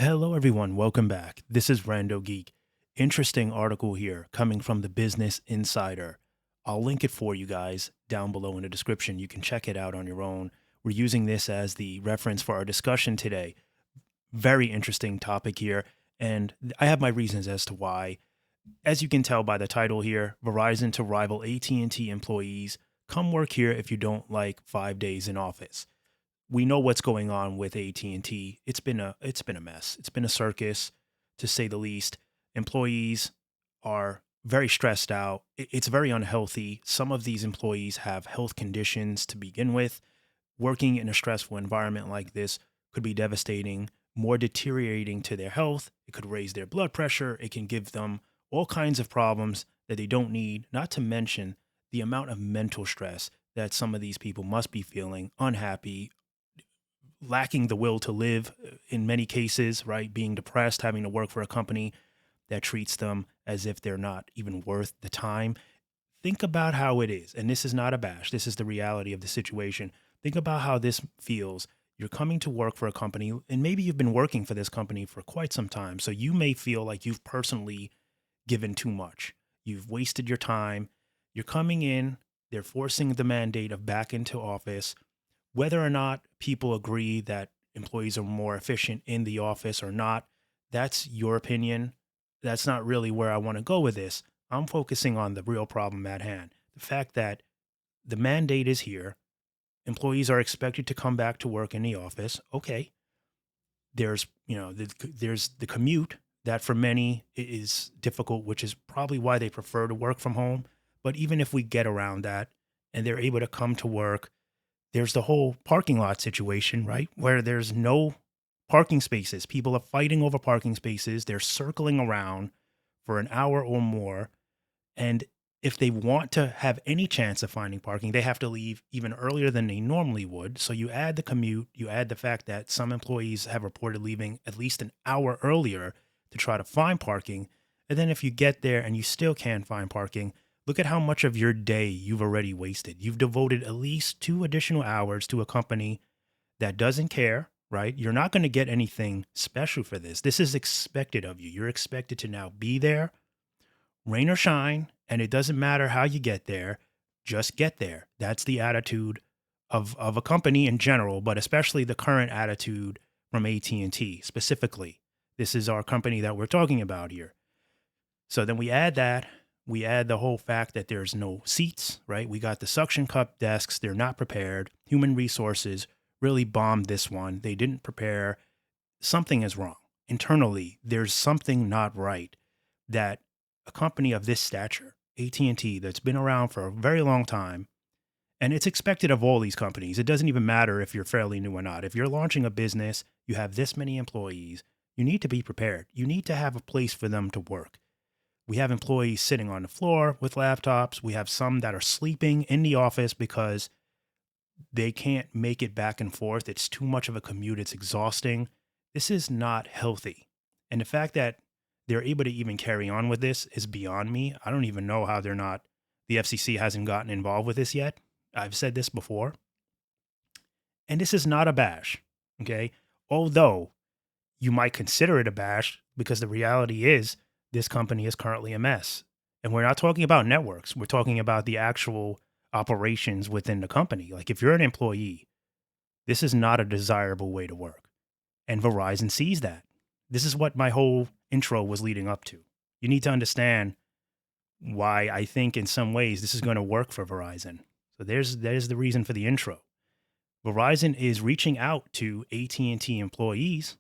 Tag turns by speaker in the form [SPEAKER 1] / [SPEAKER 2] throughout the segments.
[SPEAKER 1] Hello, everyone. Welcome back. This is RandoGEEK. Interesting article here coming from the Business Insider. I'll link it for you guys down below in the description. You can check it out on your own. We're using this as the reference for our discussion today. Very interesting topic here, and I have my reasons as to why. As you can tell by the title here, Verizon to rival AT&T employees. Come work here if you don't like 5 days in office. We know what's going on with AT&T. It's been a mess. It's been a circus, to say the least. Employees are very stressed out. It's very unhealthy. Some of these employees have health conditions to begin with. Working in a stressful environment like this could be devastating, more deteriorating to their health. It could raise their blood pressure. It can give them all kinds of problems that they don't need, not to mention the amount of mental stress that some of these people must be feeling, unhappy, lacking the will to live in many cases, right? Being depressed, having to work for a company that treats them as if they're not even worth the time. Think about how it is. And this is not a bash, this is the reality of the situation. Think about how this feels. You're coming to work for a company, and maybe you've been working for this company for quite some time. So you may feel like you've personally given too much. You've wasted your time. You're coming in, they're forcing the mandate of back into office. Whether or not people agree that employees are more efficient in the office or not, that's your opinion. That's not really where I want to go with this. I'm focusing on the real problem at hand. The fact that the mandate is here. Employees are expected to come back to work in the office. Okay. There's the commute that for many is difficult, which is probably why they prefer to work from home. But even if we get around that and they're able to come to work, there's the whole parking lot situation, right? Where there's no parking spaces. People are fighting over parking spaces. They're circling around for an hour or more. And if they want to have any chance of finding parking, they have to leave even earlier than they normally would. So you add the commute, you add the fact that some employees have reported leaving at least an hour earlier to try to find parking. And then if you get there and you still can't find parking, look at how much of your day you've already wasted. You've devoted at least 2 additional hours to a company that doesn't care, right? You're not going to get anything special for this. This is expected of you. You're expected to now be there, rain or shine, and it doesn't matter how you get there, just get there. That's the attitude of a company in general, but especially the current attitude from AT&T specifically. This is our company that we're talking about here. So then we add the whole fact that there's no seats, right? We got the suction cup desks. They're not prepared. Human resources really bombed this one. They didn't prepare. Something is wrong. Internally, there's something not right that a company of this stature, AT&T, that's been around for a very long time, and it's expected of all these companies. It doesn't even matter if you're fairly new or not. If you're launching a business, you have this many employees, you need to be prepared. You need to have a place for them to work. We have employees sitting on the floor with laptops. We have some that are sleeping in the office because they can't make it back and forth. It's too much of a commute. It's exhausting. This is not healthy. And the fact that they're able to even carry on with this is beyond me. I don't even know how the FCC hasn't gotten involved with this yet. I've said this before. And this is not a bash, okay? Although you might consider it a bash because the reality is this company is currently a mess. And we're not talking about networks. We're talking about the actual operations within the company. Like if you're an employee, this is not a desirable way to work. And Verizon sees that. This is what my whole intro was leading up to. You need to understand why I think in some ways this is going to work for Verizon. So there's the reason for the intro. Verizon is reaching out to AT&T employees.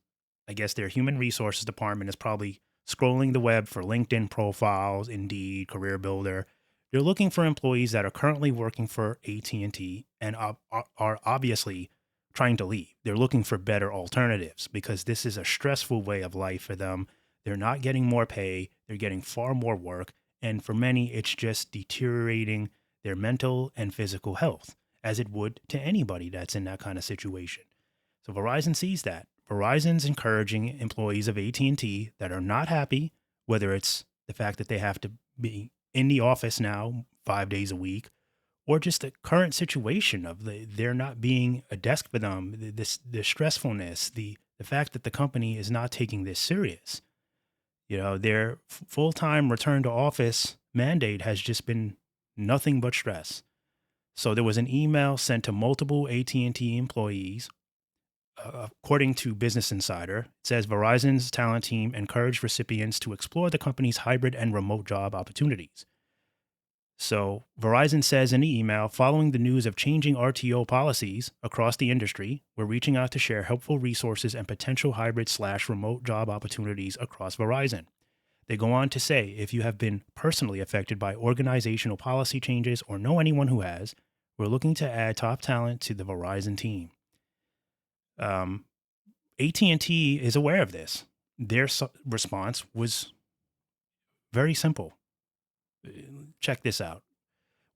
[SPEAKER 1] I guess their human resources department is probably scrolling the web for LinkedIn profiles, Indeed, Career Builder. They're looking for employees that are currently working for AT&T and are obviously trying to leave. They're looking for better alternatives because this is a stressful way of life for them. They're not getting more pay. They're getting far more work. And for many, it's just deteriorating their mental and physical health, as it would to anybody that's in that kind of situation. So Verizon sees that. Verizon's encouraging employees of AT&T that are not happy, whether it's the fact that they have to be in the office now 5 days a week, or just the current situation of there not being a desk for them, the stressfulness, the The fact that the company is not taking this serious. Their full-time return to office mandate has just been nothing but stress. So there was an email sent to multiple AT&T employees. According to Business Insider, it says Verizon's talent team encouraged recipients to explore the company's hybrid and remote job opportunities. So Verizon says in the email, following the news of changing RTO policies across the industry, we're reaching out to share helpful resources and potential hybrid/remote job opportunities across Verizon. They go on to say, if you have been personally affected by organizational policy changes or know anyone who has, we're looking to add top talent to the Verizon team. AT&T is aware of this. Their response was very simple. Check this out.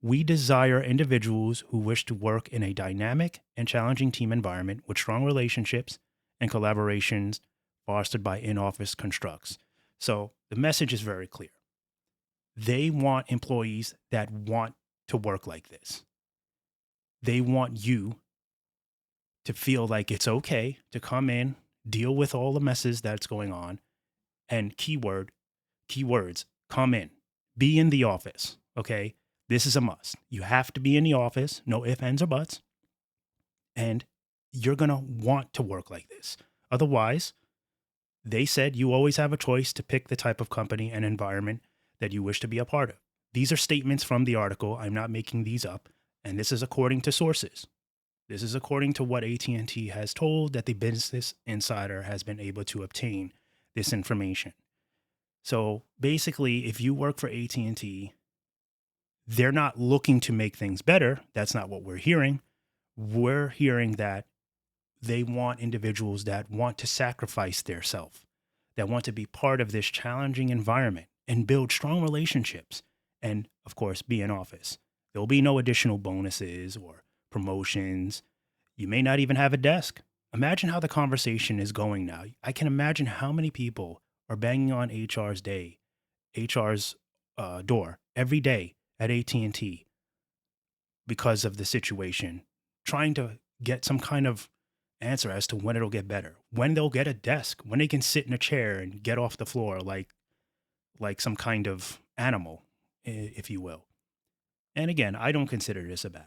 [SPEAKER 1] We desire individuals who wish to work in a dynamic and challenging team environment with strong relationships and collaborations fostered by in-office constructs. So the message is very clear. They want employees that want to work like this. They want you to feel like it's okay to come in, deal with all the messes that's going on, and keywords, come in, be in the office, okay? This is a must. You have to be in the office, no ifs, ands, or buts, and you're going to want to work like this. Otherwise, they said you always have a choice to pick the type of company and environment that you wish to be a part of. These are statements from the article. I'm not making these up, and this is according to sources. This is according to what AT&T has told that the Business Insider has been able to obtain this information. So basically, if you work for AT&T, they're not looking to make things better. That's not what we're hearing. We're hearing that they want individuals that want to sacrifice their self, that want to be part of this challenging environment and build strong relationships and, of course, be in office. There'll be no additional bonuses or promotions. You may not even have a desk. Imagine how the conversation is going now. I can imagine how many people are banging on HR's door every day at AT&T because of the situation, trying to get some kind of answer as to when it'll get better, when they'll get a desk, when they can sit in a chair and get off the floor like some kind of animal, if you will. And again, I don't consider this a badge.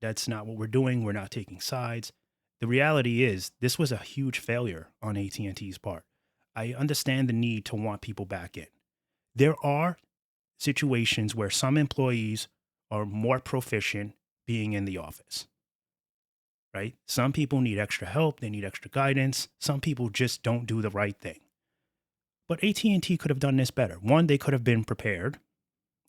[SPEAKER 1] That's not what we're doing. We're not taking sides. The reality is this was a huge failure on AT&T's part. I understand the need to want people back in. There are situations where some employees are more proficient being in the office, right? Some people need extra help. They need extra guidance. Some people just don't do the right thing. But AT&T could have done this better. One, they could have been prepared.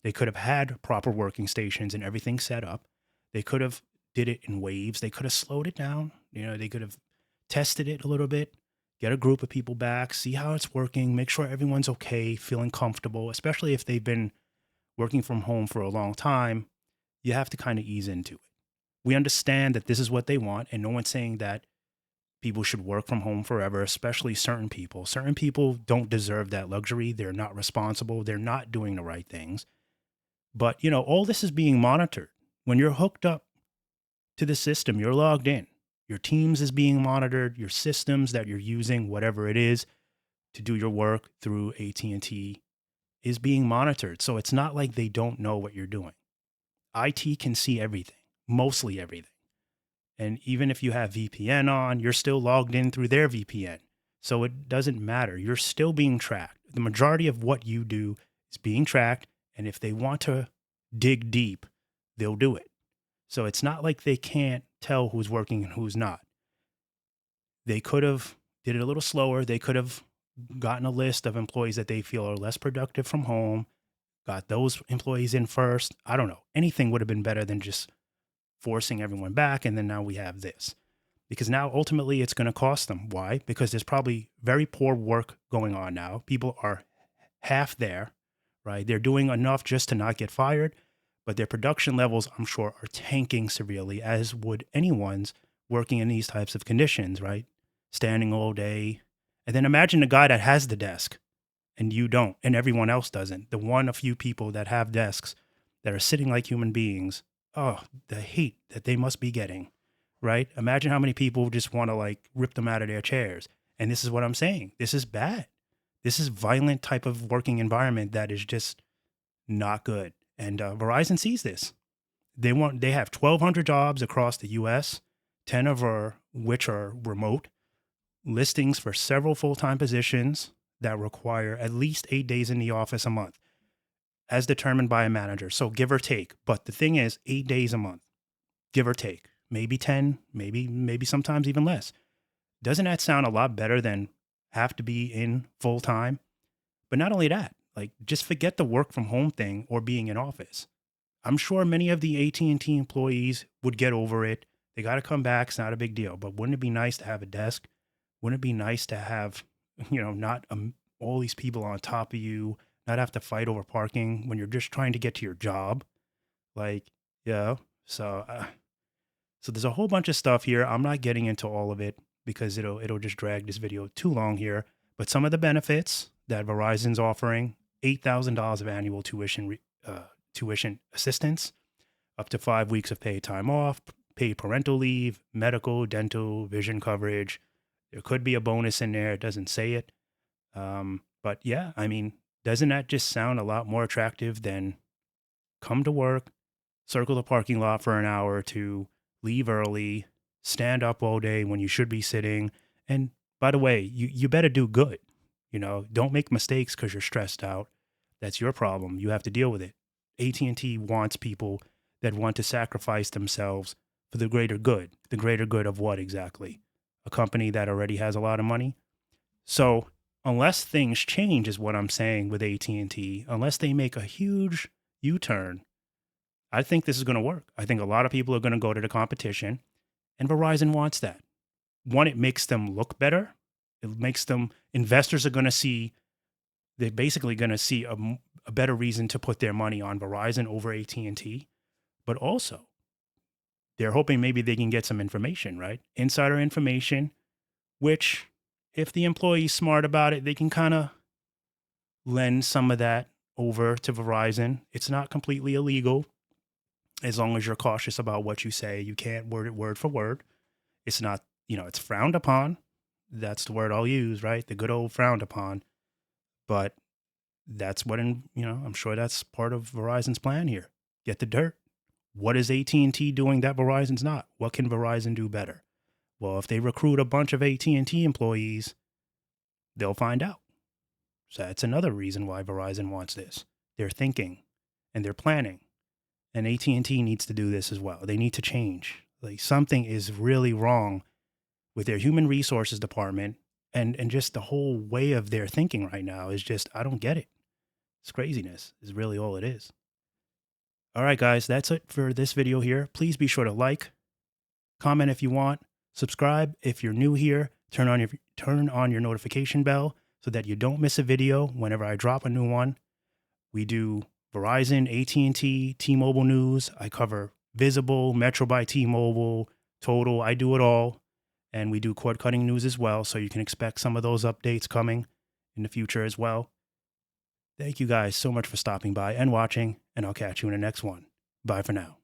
[SPEAKER 1] They could have had proper working stations and everything set up. They could have did it in waves. They could have slowed it down. They could have tested it a little bit, get a group of people back, see how it's working, make sure everyone's okay, feeling comfortable, especially if they've been working from home for a long time. You have to kind of ease into it. We understand that this is what they want, and no one's saying that people should work from home forever, especially certain people. Certain people don't deserve that luxury. They're not responsible. They're not doing the right things. But, all this is being monitored. When you're hooked up to the system, you're logged in. Your Teams is being monitored. Your systems that you're using, whatever it is, to do your work through AT&T is being monitored. So it's not like they don't know what you're doing. IT can see everything, mostly everything. And even if you have VPN on, you're still logged in through their VPN. So it doesn't matter. You're still being tracked. The majority of what you do is being tracked. And if they want to dig deep, they'll do it. So it's not like they can't tell who's working and who's not. They could have did it a little slower. They could have gotten a list of employees that they feel are less productive from home, got those employees in first. I don't know. Anything would have been better than just forcing everyone back. And then now we have this. Because now ultimately it's going to cost them. Why? Because there's probably very poor work going on now. People are half there, right? They're doing enough just to not get fired, but their production levels, I'm sure, are tanking severely, as would anyone's working in these types of conditions, right? Standing all day. And then imagine a guy that has the desk and you don't, and everyone else doesn't. A few people that have desks that are sitting like human beings. Oh, the hate that they must be getting, right? Imagine how many people just want to like rip them out of their chairs. And this is what I'm saying. This is bad. This is violent type of working environment that is just not good. And Verizon sees this. They have 1,200 jobs across the U.S., 10 of which are remote, listings for several full-time positions that require at least 8 days in the office a month, as determined by a manager. So give or take. But the thing is, 8 days a month, give or take, maybe 10, maybe sometimes even less. Doesn't that sound a lot better than have to be in full time? But not only that, like just forget the work from home thing or being in office. I'm sure many of the AT&T employees would get over it. They got to come back. It's not a big deal. But wouldn't it be nice to have a desk? Wouldn't it be nice to have, not all these people on top of you, not have to fight over parking when you're just trying to get to your job? Like, yeah. So there's a whole bunch of stuff here. I'm not getting into all of it because it'll just drag this video too long here. But some of the benefits that Verizon's offering: $8,000 of annual tuition assistance, up to 5 weeks of paid time off, paid parental leave, medical, dental, vision coverage. There could be a bonus in there. It doesn't say it. But yeah, I mean, doesn't that just sound a lot more attractive than come to work, circle the parking lot for an hour or two, leave early, stand up all day when you should be sitting? And by the way, you better do good. Don't make mistakes because you're stressed out. That's your problem. You have to deal with it. AT&T wants people that want to sacrifice themselves for the greater good. The greater good of what exactly? A company that already has a lot of money? So unless things change, is what I'm saying with AT&T, unless they make a huge U-turn, I think this is going to work. I think a lot of people are going to go to the competition, and Verizon wants that. One, it makes them look better. It makes them, investors are going to see, they're basically going to see a better reason to put their money on Verizon over AT&T. But also, they're hoping maybe they can get some information, right? Insider information, which if the employee's smart about it, they can kind of lend some of that over to Verizon. It's not completely illegal as long as you're cautious about what you say. You can't word it word for word. It's not, it's frowned upon. That's the word I'll use, right? The good old frowned upon. But that's what, I'm sure that's part of Verizon's plan here. Get the dirt. What is AT&T doing that Verizon's not? What can Verizon do better? Well, if they recruit a bunch of AT&T employees, they'll find out. So that's another reason why Verizon wants this. They're thinking and they're planning. And AT&T needs to do this as well. They need to change. Like, something is really wrong with their human resources department, and just the whole way of their thinking right now is just, I don't get it. It's craziness is really all it is. All right, guys, that's it for this video here. Please be sure to like, comment if you want, subscribe if you're new here, turn on your notification bell so that you don't miss a video whenever I drop a new one. We do Verizon, AT&T, T-Mobile news. I cover Visible, Metro by T-Mobile, Total. I do it all. And we do cord-cutting news as well, so you can expect some of those updates coming in the future as well. Thank you guys so much for stopping by and watching, and I'll catch you in the next one. Bye for now.